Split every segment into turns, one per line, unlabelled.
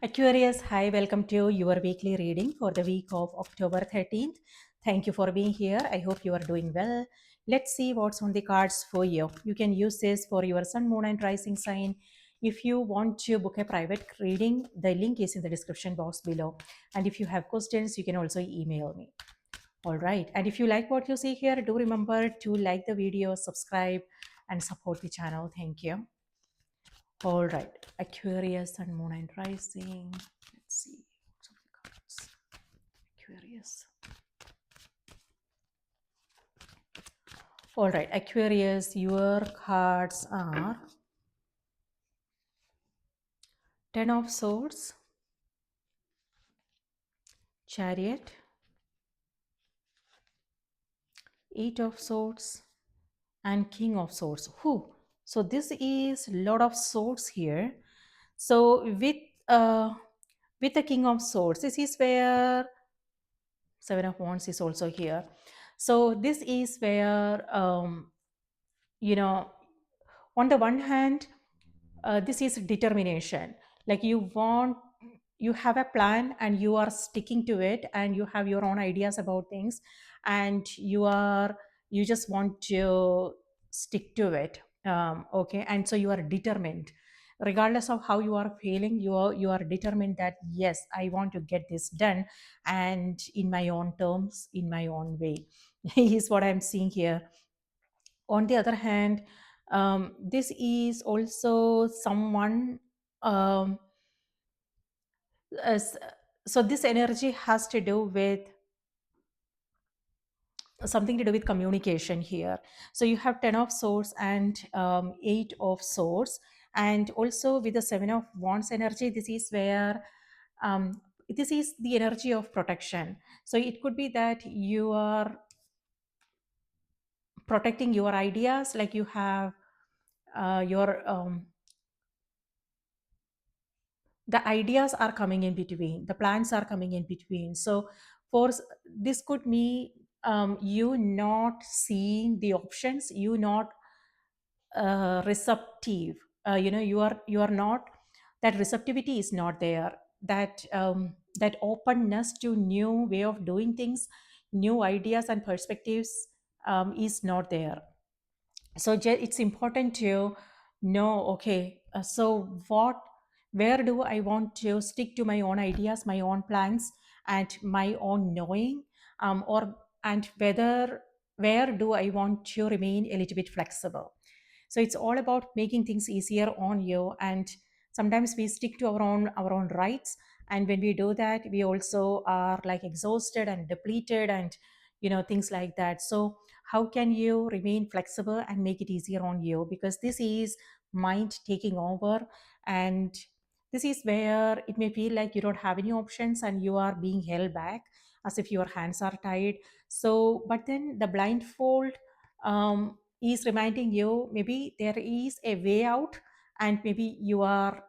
Aquarius, hi, welcome to your weekly reading for the week of October 13th. Thank you for being here. I hope you are doing well. Let's see what's on the cards for you. You can use this for your sun, moon, and rising sign. If you want to book a private reading, the link is in the description box below. And if you have questions, you can also email me. All right. And if you like what you see here, do remember to like the video, subscribe, and support the channel. Thank you. All right, Aquarius and Moon and Rising. Let's see what's on the cards. Aquarius. All right, Aquarius, your cards are Ten of Swords, Chariot, Eight of Swords, and King of Swords. Who? So this is Lord of Swords here. So with the King of Swords, this is where Seven of Wands is also here. So this is where you know on the one hand, this is determination. Like you have a plan and you are sticking to it, and you have your own ideas about things, and you just want to stick to it. Okay, and so you are determined regardless of how you are feeling. You are determined that yes, I want to get this done, and in my own terms, in my own way is what I'm seeing here. On the other hand, this is also someone, um, as, so this energy has to do with something to do with communication here. So you have 10 of swords and 8 of swords, and also with the 7 of wands energy, this is where this is the energy of protection. So it could be that you are protecting your ideas, like you have your the ideas are coming in between, the plans are coming in between. So this could mean you not seeing the options, you not receptive. You are not, that receptivity is not there, that openness to new way of doing things, new ideas and perspectives is not there. So it's important to know, okay, so where do I want to stick to my own ideas, my own plans, and my own knowing, or and where do I want to remain a little bit flexible. So it's all about making things easier on you, and sometimes we stick to our own rights, and when we do that, we also are like exhausted and depleted, and things like that. So how can you remain flexible and make it easier on you, because this is mind taking over, and this is where it may feel like you don't have any options and you are being held back as if your hands are tied. So but then the blindfold is reminding you maybe there is a way out, and maybe you are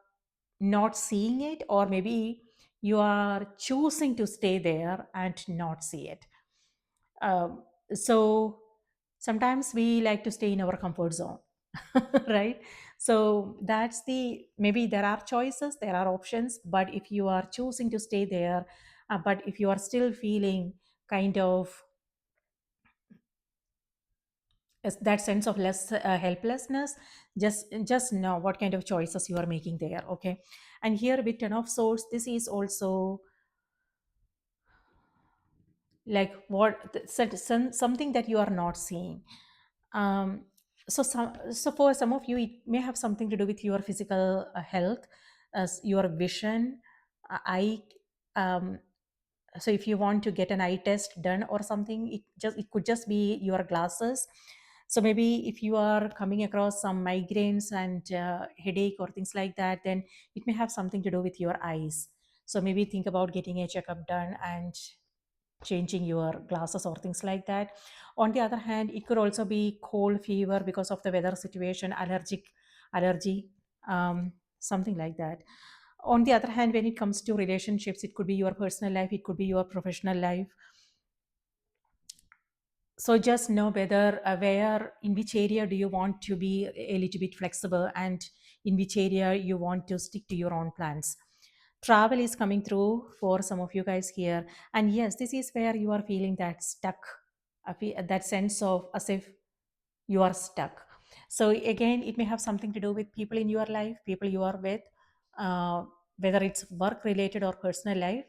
not seeing it, or maybe you are choosing to stay there and not see it. So sometimes we like to stay in our comfort zone, right? So that's the, maybe there are choices, there are options, but if you are choosing to stay there, but if you are still feeling kind of that sense of less helplessness, just know what kind of choices you are making there. Okay, and here with ten of swords, this is also like something that you are not seeing. Um, so for some of you, it may have something to do with your physical health, as your vision, eye. um, so if you want to get an eye test done or something, it could just be your glasses. So maybe if you are coming across some migraines and headache or things like that, then it may have something to do with your eyes. So maybe think about getting a checkup done and changing your glasses or things like that. On the other hand, it could also be cold, fever because of the weather situation, allergy, something like that. On the other hand, when it comes to relationships, it could be your personal life, it could be your professional life. So just know whether where, in which area do you want to be a little bit flexible, and in which area you want to stick to your own plans. Travel is coming through for some of you guys here. And yes, this is where you are feeling that stuck, that sense of as if you are stuck. So again, it may have something to do with people in your life, people you are with, uh, whether it's work related or personal life.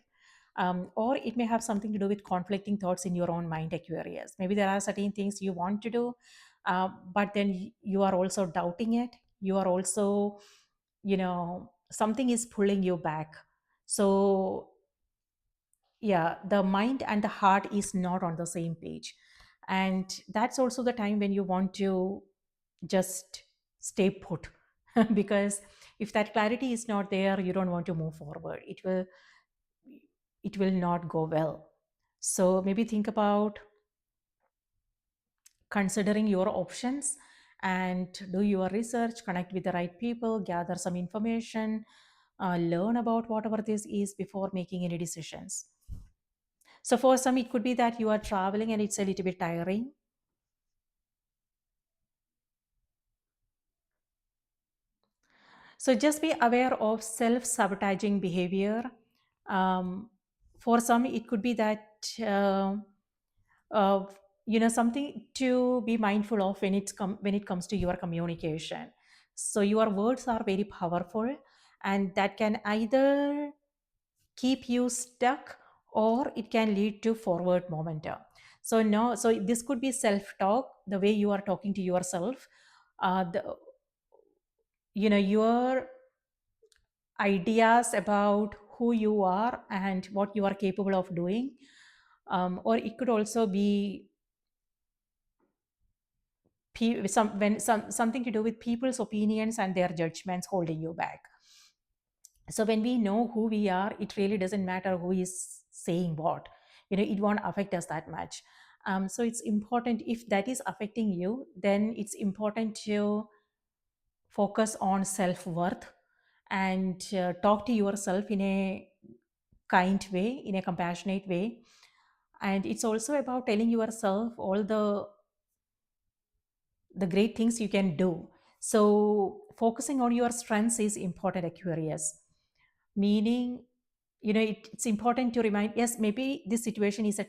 Or it may have something to do with conflicting thoughts in your own mind, Aquarius. Maybe there are certain things you want to do, but then you are also doubting it. You are also, something is pulling you back. So yeah, the mind and the heart is not on the same page. And that's also the time when you want to just stay put. Because if that clarity is not there, you don't want to move forward. It will not go well. So maybe think about considering your options and do your research, connect with the right people, gather some information, learn about whatever this is before making any decisions. So for some, it could be that you are traveling and it's a little bit tiring. So just be aware of self sabotaging behavior. Um, for some, it could be that, uh, something to be mindful of when it comes to your communication. So your words are very powerful, and that can either keep you stuck or it can lead to forward momentum. So no, so this could be self talk, the way you are talking to yourself. The Your ideas about who you are and what you are capable of doing. Or it could also be something to do with people's opinions and their judgments holding you back. So when we know who we are, it really doesn't matter who is saying what. It won't affect us that much. So it's important, if that is affecting you, then it's important to focus on self-worth and talk to yourself in a kind way, in a compassionate way. And it's also about telling yourself all the great things you can do. So focusing on your strengths is important, Aquarius. Meaning, it's important to remind, yes, maybe this situation is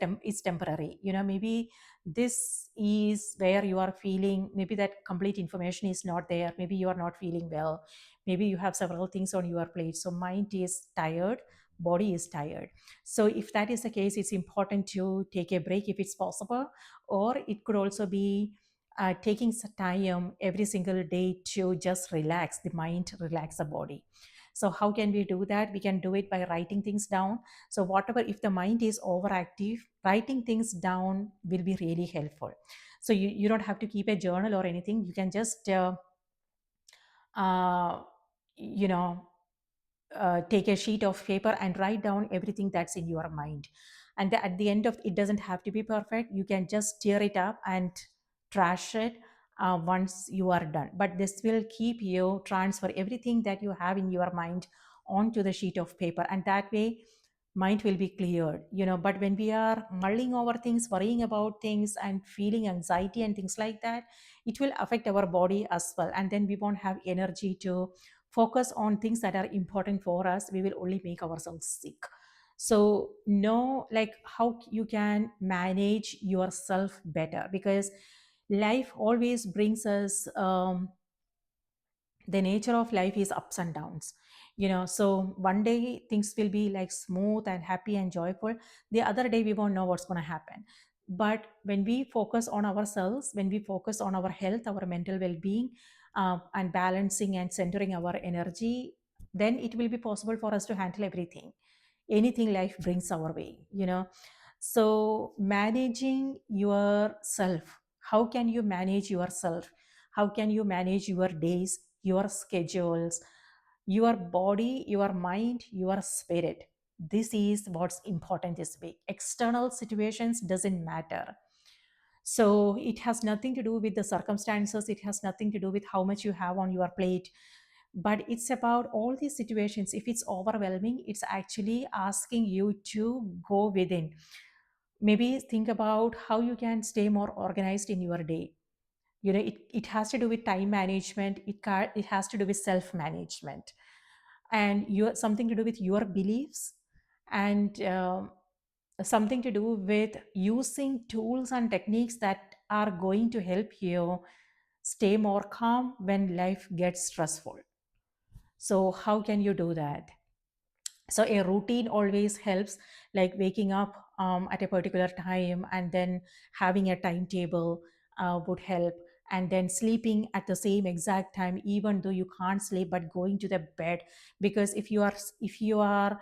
temporary. Maybe this is where you are feeling, maybe that complete information is not there, maybe you are not feeling well, maybe you have several things on your plate, so mind is tired, body is tired. So if that is the case, it's important to take a break if it's possible. Or it could also be taking some time every single day to just relax the mind, relax the body. So how can we do that? We can do it by writing things down. So whatever, if the mind is overactive, writing things down will be really helpful. So you don't have to keep a journal or anything. You can just uh, you know take a sheet of paper and write down everything that's in your mind. And at the end of it, doesn't have to be perfect. You can just tear it up and trash it once you are done. But this will keep you transfer everything that you have in your mind onto the sheet of paper, and that way mind will be cleared. But when we are mulling over things, worrying about things and feeling anxiety and things like that, it will affect our body as well, and then we won't have energy to focus on things that are important for us. We will only make ourselves sick. So know, like, how you can manage yourself better, because life always brings us the nature of life is ups and downs. So one day things will be like smooth and happy and joyful, the other day we won't know what's going to happen. But when we focus on ourselves, when we focus on our health, our mental well-being, and balancing and centering our energy, then it will be possible for us to handle everything, anything life brings our way. So managing yourself, how can you manage yourself? How can you manage your days, your schedules, your body, your mind, your spirit? This is what's important this week. External situations doesn't matter. So it has nothing to do with the circumstances, it has nothing to do with how much you have on your plate, but it's about all these situations. If it's overwhelming, it's actually asking you to go within. Maybe think about how you can stay more organized in your day. It has to do with time management, it has to do with self management. and your something to do with your beliefs, and something to do with using tools and techniques that are going to help you stay more calm when life gets stressful. So how can you do that? So a routine always helps, like waking up at a particular time, and then having a timetable would help, and then sleeping at the same exact time even though you can't sleep, but going to the bed. Because if you are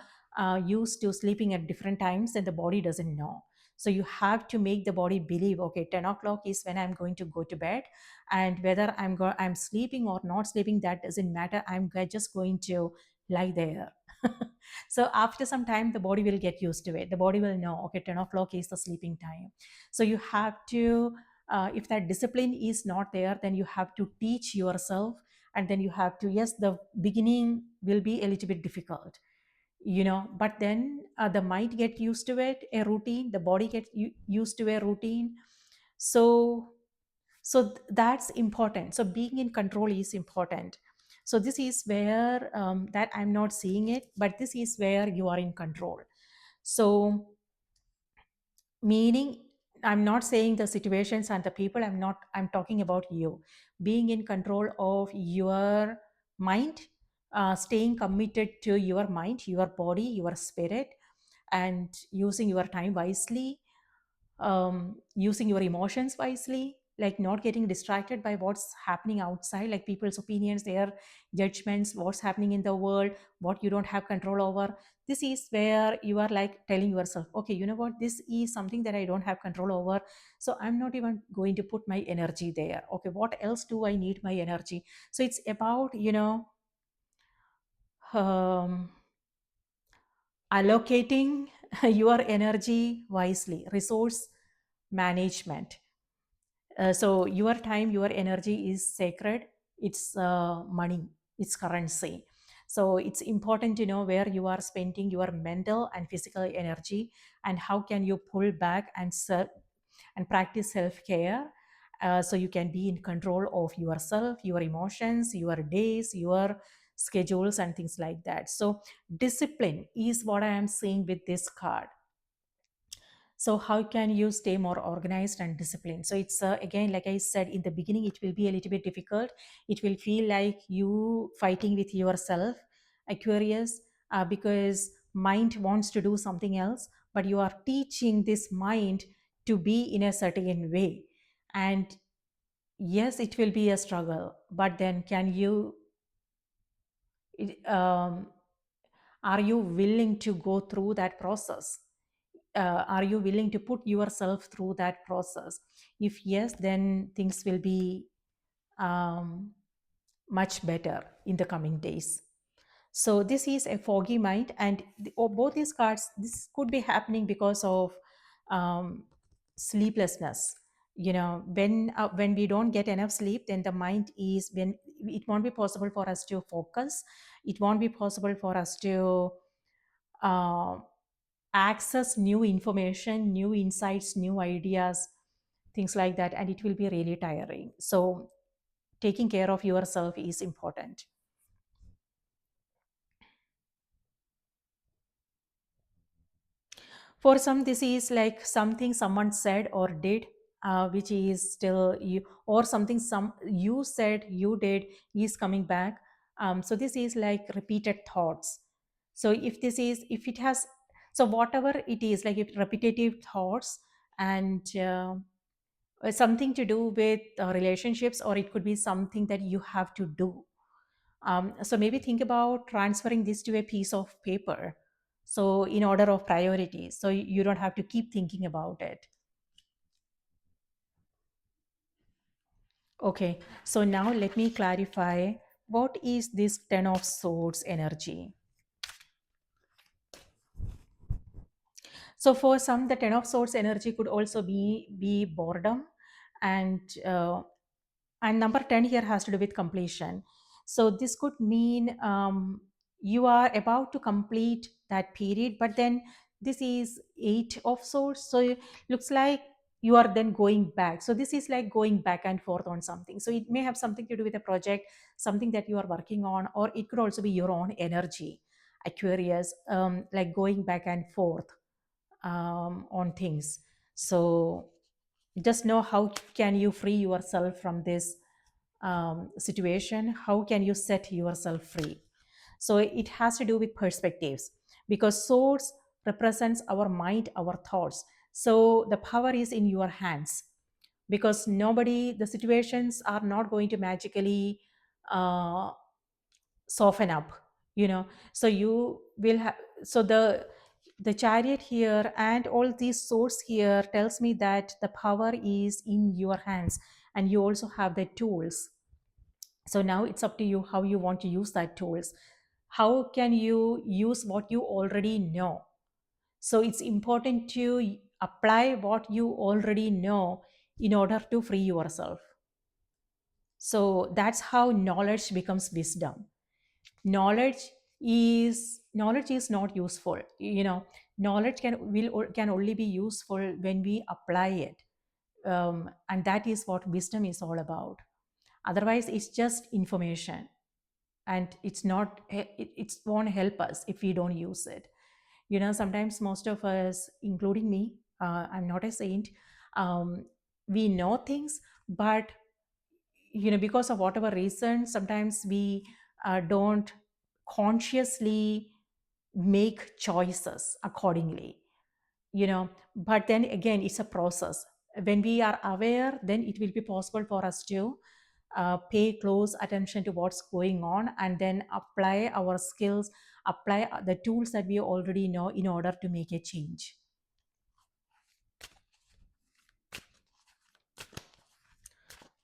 used to sleeping at different times, then the body doesn't know. So you have to make the body believe, okay, 10 o'clock is when I'm going to go to bed, and whether I'm sleeping or not sleeping, that doesn't matter. Just going to lie there. So after some time, the body will get used to it. The body will know, okay, 10 o'clock is the sleeping time. So you have to, if that discipline is not there, then you have to teach yourself. And then you have to, yes, the beginning will be a little bit difficult, but then the mind get used to it, a routine, the body gets used to a routine. So that's important. So being in control is important. So this is where that I'm not seeing it, but this is where you are in control. So meaning, I'm not saying the situations and the people, I'm talking about you being in control of your mind, staying committed to your mind, your body, your spirit, and using your time wisely, using your emotions wisely, like not getting distracted by what's happening outside, like people's opinions, their judgments, what's happening in the world, what you don't have control over. This is where you are like telling yourself, okay, you know what, this is something that I don't have control over, so I'm not even going to put my energy there. Okay, what else do I need my energy? So it's about, um, allocating your energy wisely, resource management. So your time, your energy is sacred. It's money, it's currency. So it's important to know where you are spending your mental and physical energy, and how can you pull back and and practice self-care, so you can be in control of yourself, your emotions, your days, your schedules, and things like that. So discipline is what I am saying with this card. So how can you stay more organized and disciplined? So it's again, like I said in the beginning, it will be a little bit difficult. It will feel like you fighting with yourself, Aquarius, because mind wants to do something else, but you are teaching this mind to be in a certain way. And yes, it will be a struggle, but then can you um, are you willing to go through that process? Are you willing to put yourself through that process? If yes, then things will be um, much better in the coming days. So this is a foggy mind, and both these cards, this could be happening because of um, sleeplessness. When we don't get enough sleep, then the mind is when it won't be possible for us to focus. It won't be possible for us to uh, access new information, new insights, new ideas, things like that, and it will be really tiring. So taking care of yourself is important. For some, this is like something someone said or did, which is still you, or something some you said, you did, is coming back. So this is like repeated thoughts. So if it has, so whatever it is, like if repetitive thoughts, and something to do with relationships, or it could be something that you have to do. So maybe think about transferring this to a piece of paper. So in order of priority, so you don't have to keep thinking about it. Okay, so now let me clarify, what is this 10 of swords energy? So for some, the 10 of swords energy could also be boredom, and number 10 here has to do with completion. So this could mean you are about to complete that period, but then this is 8 of swords. So it looks like you are then going back. So this is like going back and forth on something. So it may have something to do with a project, something that you are working on, or it could also be your own energy, Aquarius, like going back and forth on things. So just know how can you free yourself from this situation, how can you set yourself free. So it has to do with perspectives, because source represents our mind, our thoughts. So the power is in your hands, because nobody, the situations are not going to magically uh, soften up, you know. So you will have, so the chariot here and all these source here tells me that the power is in your hands, and you also have the tools. So now it's up to you how you want to use that tools. How can you use what you already know? So it's important to apply what you already know in order to free yourself. So that's how knowledge becomes wisdom. Knowledge is not useful, you know. Knowledge can only be useful when we apply it, and that is what wisdom is all about. Otherwise it's just information, and it won't help us if we don't use it. You know, sometimes most of us, including me, I'm not a saint, um, we know things, but you know, because of whatever reason, sometimes we don't consciously make choices accordingly, you know. But then again, it's a process. When we are aware, then it will be possible for us to pay close attention to what's going on, and then apply our skills, apply the tools that we already know in order to make a change.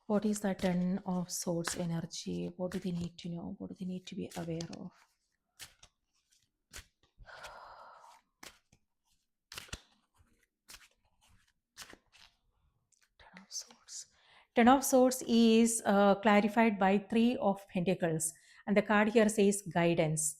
What is the Ten of Swords energy? What do they need to know? What do they need to be aware of? Ten of Swords. Ten of Swords is clarified by Three of Pentacles, and the card here says guidance.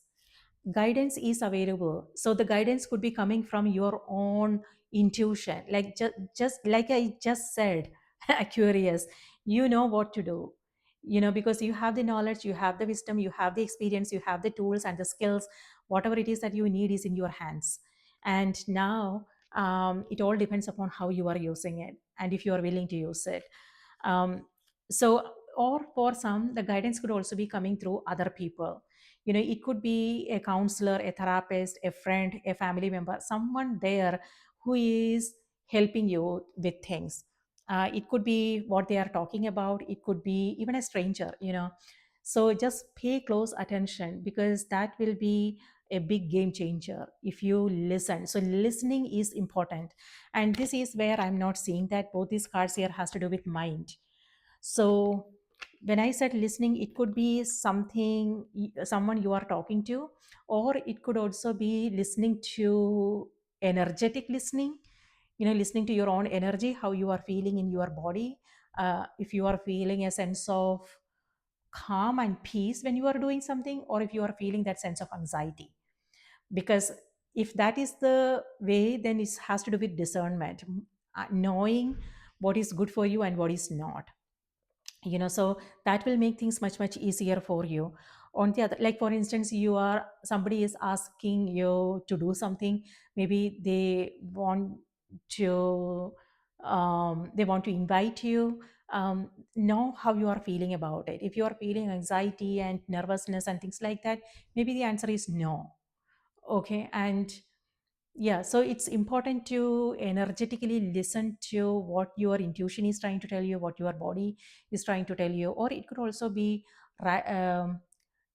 Guidance is available. So the guidance could be coming from your own intuition, like just like I just said, Aquarius, you know what to do. You know, because you have the knowledge, you have the wisdom, you have the experience, you have the tools and the skills. Whatever it is that you need is in your hands. And now it all depends upon how you are using it and if you are willing to use it. So or for some, the guidance could also be coming through other people. You know, it could be a counselor, a therapist, a friend, a family member, someone there who is helping you with things. It could be what they are talking about, it could be even a stranger, you know. So just pay close attention, because that will be a big game changer if you listen. So listening is important, and this is where I'm not seeing that both these cards here has to do with mind. So when I said listening, it could be something, someone you are talking to, or it could also be listening to energetic listening, you know, listening to your own energy, how you are feeling in your body. If you are feeling a sense of calm and peace when you are doing something, or if you are feeling that sense of anxiety. Because if that is the way, then it has to do with discernment, knowing what is good for you and what is not, you know. So that will make things much easier for you. On the other, like for instance, you are, somebody is asking you to do something, maybe to they want to invite you. Know how you are feeling about it. If you are feeling anxiety and nervousness and things like that, maybe the answer is no. Okay. And yeah, so it's important to energetically listen to what your intuition is trying to tell you, what your body is trying to tell you, or it could also be,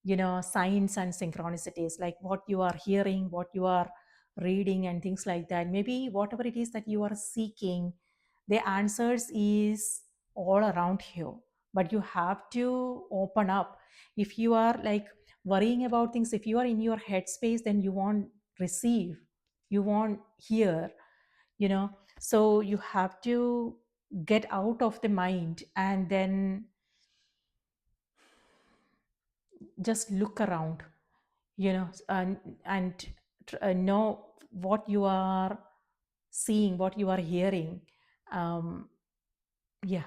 you know, signs and synchronicities, like what you are hearing, what you are reading, and things like that. Maybe whatever it is that you are seeking, the answers is all around you, but you have to open up. If you are like worrying about things, if you are in your headspace, then you won't receive, you won't hear, you know. So you have to get out of the mind and then just look around, you know, and know what you are seeing, what you are hearing, um, yeah.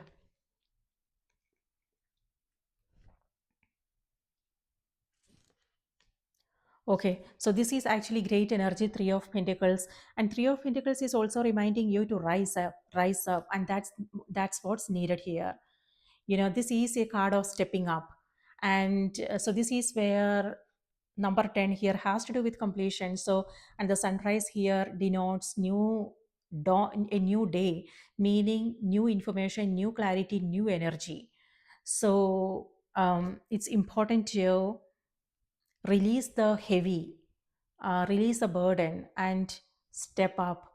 Okay, so this is actually great energy, Three of Pentacles, and Three of Pentacles is also reminding you to rise up, and that's what's needed here. You know, this is a card of stepping up, and so this is where number 10 here has to do with completion. So, and the sunrise here denotes new dawn, a new day, meaning new information, new clarity, new energy. So, it's important to release the heavy, release the burden, and step up.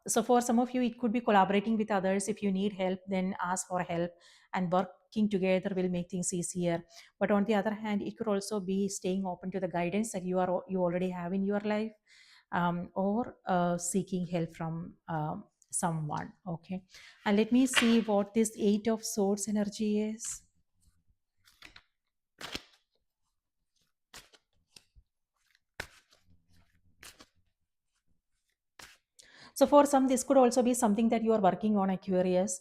So, for some of you, it could be collaborating with others. If you need help, then ask for help, and working together will make things easier. But on the other hand, it could also be staying open to the guidance that you already have in your life, or seeking help from someone. Okay, and let me see what this Eight of Swords energy is. So for some, this could also be something that you are working on, Aquarius.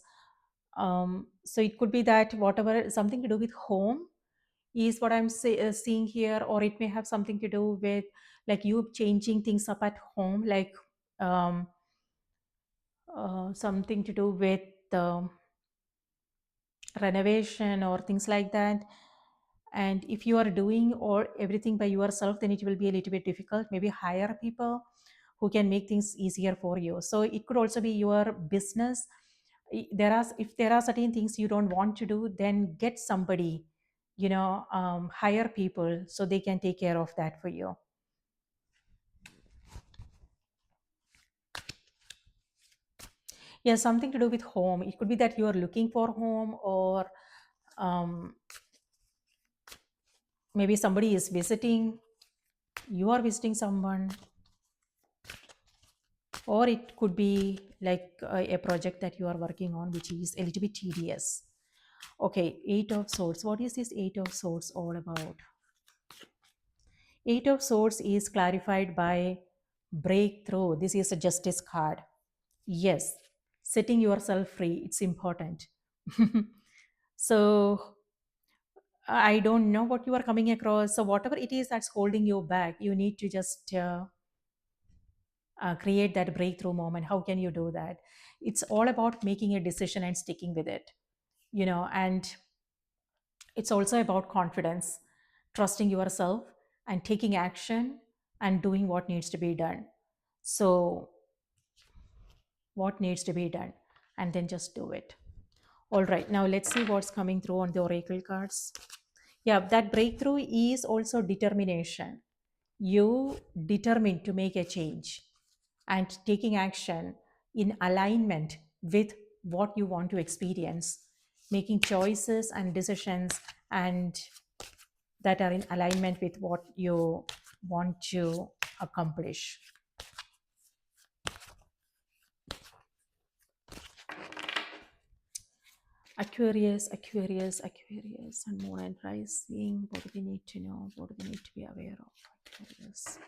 So it could be that whatever something to do with home is what seeing here, or it may have something to do with like you changing things up at home, like um, something to do with um, renovation or things like that. And if you are doing or everything by yourself, then it will be a little bit difficult. Maybe hire people who can make things easier for you. So it could also be your business. There are, if there are certain things you don't want to do, then get somebody, hire people so they can take care of that for you. Yeah, something to do with home. It could be that you are looking for home, or um, maybe somebody is visiting, you are visiting someone, or it could be like a project that you are working on which is a little bit tedious. Okay, Eight of Swords. What is this Eight of Swords all about? Eight of Swords is clarified by breakthrough. This is a justice card. Yes, setting yourself free, it's important. So I don't know what you are coming across. So whatever it is that's holding you back, you need to just create that breakthrough moment. How can you do that? It's all about making a decision and sticking with it, and it's also about confidence, trusting yourself, and taking action and doing what needs to be done. So, what needs to be done, and then just do it. All right, now let's see what's coming through on the oracle cards. Yeah, that breakthrough is also determination. You determined to make a change and taking action in alignment with what you want to experience, making choices and decisions and that are in alignment with what you want to accomplish. Aquarius, Aquarius, Aquarius, and moon and rising. What do we need to know? What do we need to be aware of? Aquarius.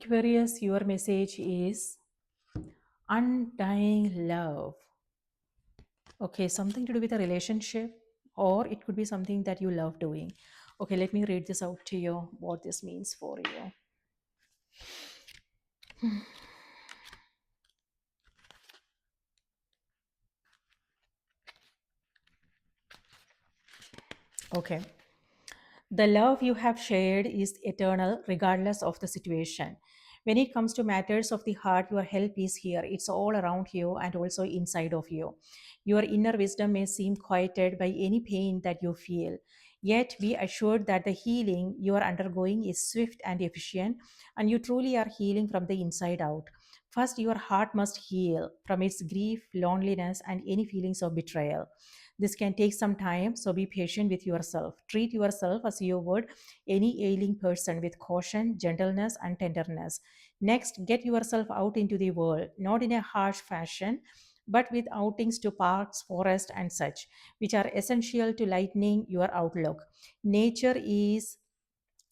Aquarius, your message is undying love. Okay, something to do with a relationship, or it could be something that you love doing. Okay, let me read this out to you, what this means for you. Okay. The love you have shared is eternal, regardless of the situation. When it comes to matters of the heart, your help is here. It's all around you and also inside of you. Your inner wisdom may seem quieted by any pain that you feel. Yet be assured that the healing you are undergoing is swift and efficient, and you truly are healing from the inside out. First, your heart must heal from its grief, loneliness, and any feelings of betrayal. This can take some time, so be patient with yourself. Treat yourself as you would any ailing person with caution, gentleness, and tenderness. Next, get yourself out into the world, not in a harsh fashion, but with outings to parks, forests, and such, which are essential to lightening your outlook. Nature is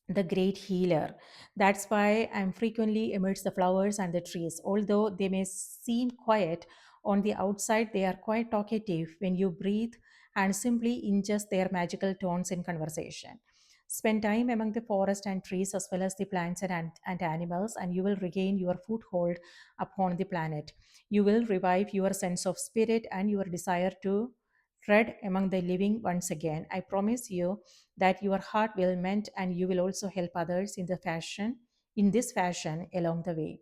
the great healer. That's why I'm frequently amidst the flowers and the trees. Although they may seem quiet on the outside, they are quite talkative when you breathe and simply ingest their magical tones in conversation. Spend time among the forest and trees as well as the plants and animals, and you will regain your foothold upon the planet. You will revive your sense of spirit and your desire to tread among the living once again. I promise you that your heart will mend and you will also help others in this fashion along the way.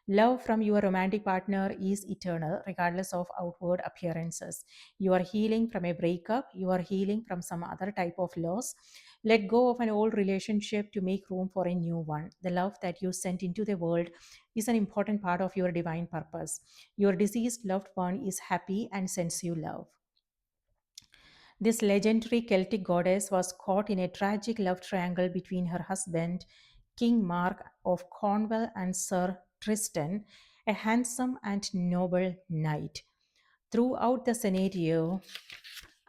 Love from your romantic partner is eternal regardless of outward appearances. You are healing from a breakup, you are healing from some other type of loss. Let go of an old relationship to make room for a new one. The love that you sent into the world is an important part of your divine purpose. Your deceased loved one is happy and sends you love. This legendary Celtic goddess was caught in a tragic love triangle between her husband, King Mark of Cornwall, and Sir Tristan, a handsome and noble knight. Throughout the scenario,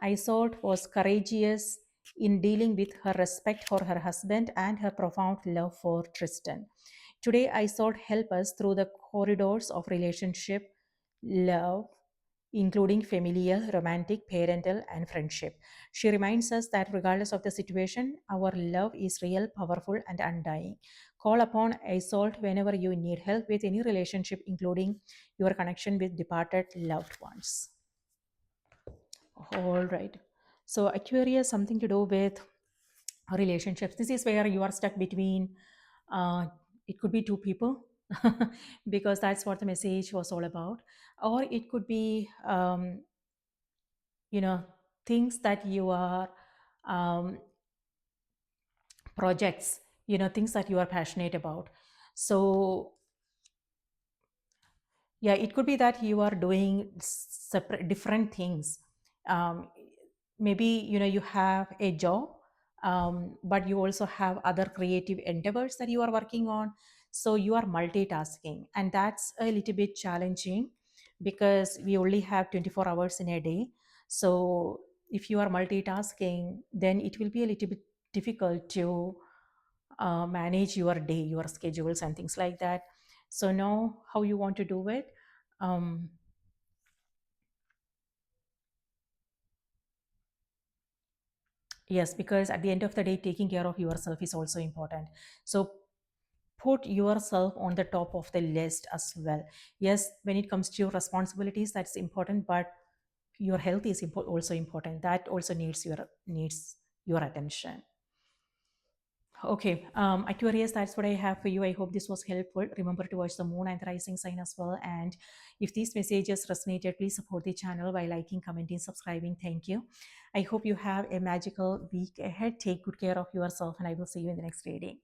Isolde was courageous in dealing with her respect for her husband and her profound love for Tristan. Today, Isolde helps us through the corridors of relationship, love, including familial, romantic, parental, and friendship. She reminds us that regardless of the situation, our love is real, powerful, and undying. Call upon Isolde whenever you need help with any relationship, including your connection with departed loved ones. All right. So Aquarius, something to do with relationships. This is where you are stuck between, uh, it could be two people, because that's what the message was all about. Or it could be, you know, things that you are, um, projects, things that you are passionate about. So yeah, it could be that you are doing separate different things. um, Maybe you have a job, but you also have other creative endeavors that you are working on, so you are multitasking, and that's a little bit challenging because we only have 24 hours in a day. So if you are multitasking, then it will be a little bit difficult to manage your day, your schedules, and things like that. So know how you want to do it. um, yes, because at the end of the day, taking care of yourself is also important. So put yourself on the top of the list as well. Yes, when it comes to your responsibilities, that's important, but your health is also important. That also needs your attention. Okay, Aquarius, that's what I have for you. I hope this was helpful. Remember to watch the moon and the rising sign as well. And if these messages resonated, please support the channel by liking, commenting, subscribing. Thank you. I hope you have a magical week ahead. Take good care of yourself, and I will see you in the next reading.